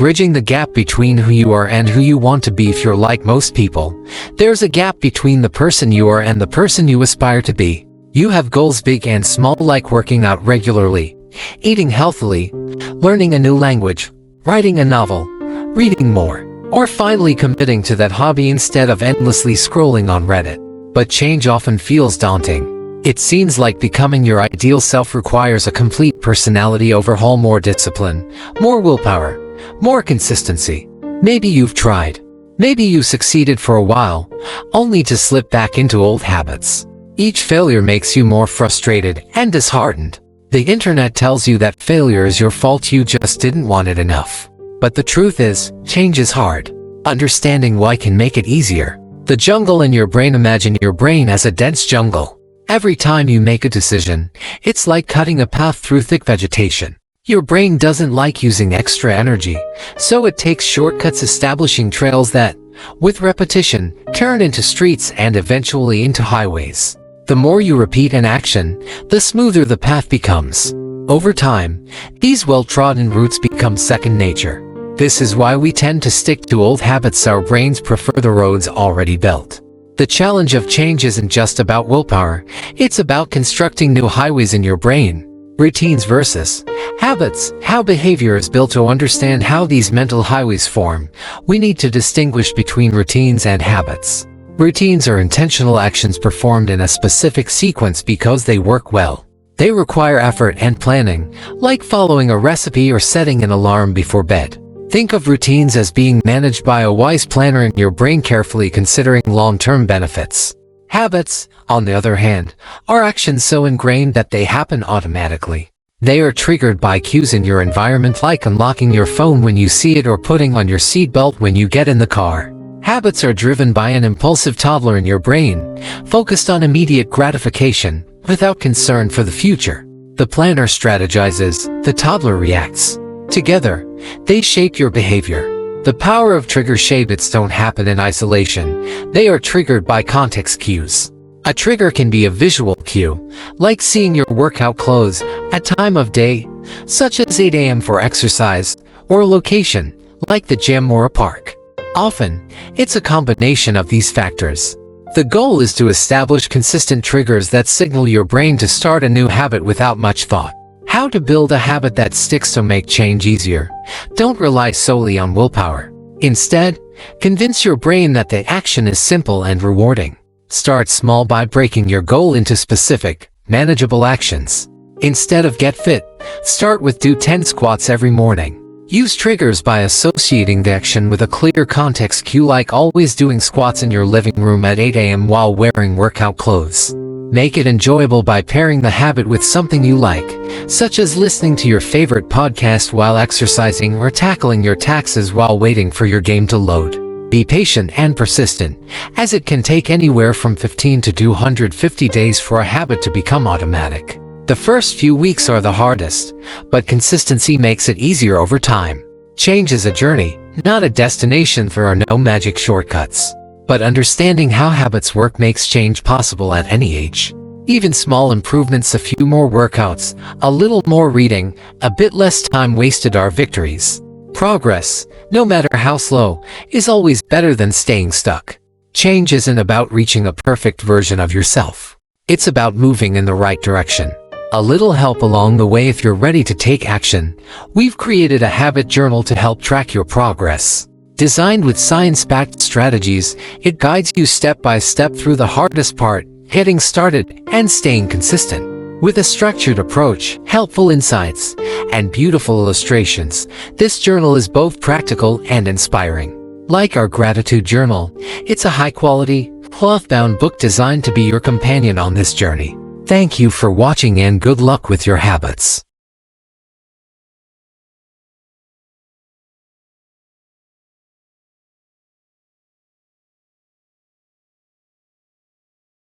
bridging the gap between who you are and who you want to be. If you're like most people, there's a gap between the person you are and the person you aspire to be. You have goals big and small, like working out regularly, eating healthily, learning a new language, writing a novel, reading more, or finally committing to that hobby instead of endlessly scrolling on Reddit. But change often feels daunting. It seems like becoming your ideal self requires a complete personality overhaul, more discipline, more willpower, more consistency. Maybe you've tried. Maybe you succeeded for a while, only to slip back into old habits. Each failure makes you more frustrated and disheartened. The internet tells you that failure is your fault, you just didn't want it enough. But the truth is, change is hard. Understanding why can make it easier. The jungle in your brain. Imagine your brain as a dense jungle. Every time you make a decision, it's like cutting a path through thick vegetation. Your brain doesn't like using extra energy, so it takes shortcuts, establishing trails that, with repetition, turn into streets and eventually into highways. The more you repeat an action, the smoother the path becomes. Over time, these well-trodden routes become second nature. This is why we tend to stick to old habits. Our brains prefer the roads already built. The challenge of change isn't just about willpower, it's about constructing new highways in your brain. Routines versus habits. How behavior is built. To understand how these mental highways form, we need to distinguish between routines and habits. Routines are intentional actions performed in a specific sequence because they work well. They require effort and planning, like following a recipe or setting an alarm before bed. Think of routines as being managed by a wise planner in your brain, carefully considering long-term benefits. Habits, on the other hand, are actions so ingrained that they happen automatically. They are triggered by cues in your environment, like unlocking your phone when you see it or putting on your seatbelt when you get in the car. Habits are driven by an impulsive toddler in your brain, focused on immediate gratification, without concern for the future. The planner strategizes, the toddler reacts. Together, they shape your behavior. The power of trigger habits don't happen in isolation. They are triggered by context cues. A trigger can be a visual cue, like seeing your workout clothes at time of day, such as 8 a.m. for exercise, or a location, like the gym or a park. Often, it's a combination of these factors. The goal is to establish consistent triggers that signal your brain to start a new habit without much thought. How to build a habit that sticks. To make change easier, don't rely solely on willpower. Instead, convince your brain that the action is simple and rewarding. Start small by breaking your goal into specific, manageable actions. Instead of get fit, start with do 10 squats every morning. Use triggers by associating the action with a clear context cue, like always doing squats in your living room at 8 a.m. while wearing workout clothes. Make it enjoyable by pairing the habit with something you like, such as listening to your favorite podcast while exercising or tackling your taxes while waiting for your game to load. Be patient and persistent, as it can take anywhere from 15 to 250 days for a habit to become automatic. The first few weeks are the hardest, but consistency makes it easier over time. Change is a journey, not a destination. There are no magic shortcuts. But understanding how habits work makes change possible at any age. Even small improvements, a few more workouts, a little more reading, a bit less time wasted, are victories. Progress, no matter how slow, is always better than staying stuck. Change isn't about reaching a perfect version of yourself. It's about moving in the right direction. A little help along the way. If you're ready to take action, we've created a habit journal to help track your progress. Designed with science-backed strategies, it guides you step by step through the hardest part, getting started and staying consistent. With a structured approach, helpful insights, and beautiful illustrations, this journal is both practical and inspiring. Like our gratitude journal, it's a high-quality, cloth-bound book designed to be your companion on this journey. Thank you for watching and good luck with your habits.